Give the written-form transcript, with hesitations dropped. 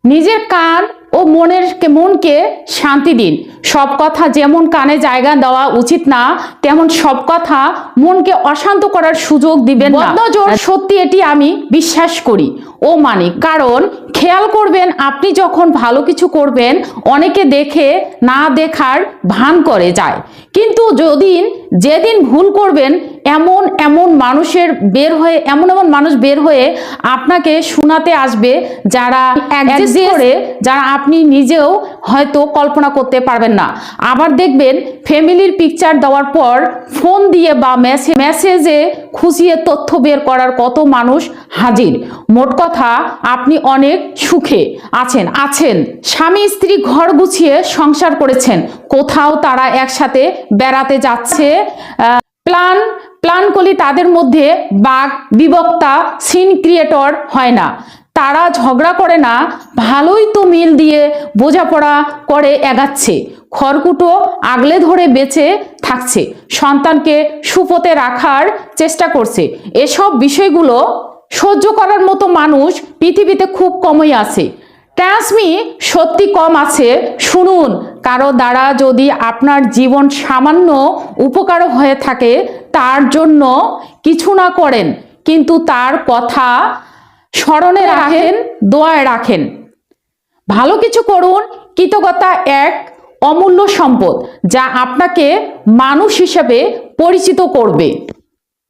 নিজের কান ও মনকে শান্তি দিন। সব কথা যেমন কানে জায়গা দেওয়া উচিত না, তেমন সব কথা মনকে অশান্ত করার সুযোগ দিবেন না। বদনজর সত্যি, এটি আমি বিশ্বাস করি ও মানি। কারণ খেয়াল করবেন, আপনি যখন ভালো কিছু করবেন অনেকে দেখে না দেখার ভান করে যায়, কিন্তু যেদিন ভুল করবেন এমন এমন মানুষ বের হয়ে আপনাকে শোনাতে আসবে যারা আপনি নিজেও হয়তো কল্পনা করতে পারবেন না। আবার দেখবেন ফ্যামিলির পিকচার দেওয়ার পর ফোন দিয়ে বা মেসেজে খুশিয়ে তথ্য বের করার কত মানুষ হাজির। মোট কথা, আপনি অনেক সুখে আছেন। স্বামী স্ত্রী ঘর গুছিয়ে সংসার করেছেন, কোথাও তারা একসাথে বেড়াতে যাচ্ছে। প্ল্যান করলে তাদের মধ্যে বাক বিবক্তা সিন ক্রিয়েটর হয় না। তারা ঝগড়া করে না, ভালোই তো মিল দিয়ে বোঝাপড়া করে এগাচ্ছে। খড়কুটো আগলে ধরে বেঁচে থাকছে, সন্তানকে সুপথে রাখার চেষ্টা করছে। এসব বিষয়গুলো সহ্য করার মতো মানুষ পৃথিবীতে খুব কমই আছে। ট্রাস্টমি, সত্যি কম আছে। শুনুন, কারো দ্বারা যদি আপনার জীবন সামান্য উপকার হয়ে থাকে, তার জন্য কিছু না করেন, কিন্তু তার কথা স্মরণে রাখেন, দোয়ায় রাখেন। ভালো কিছু করুন। কৃতজ্ঞতা এক অমূল্য সম্পদ, যা আপনাকে মানুষ হিসেবে পরিচিত করবে।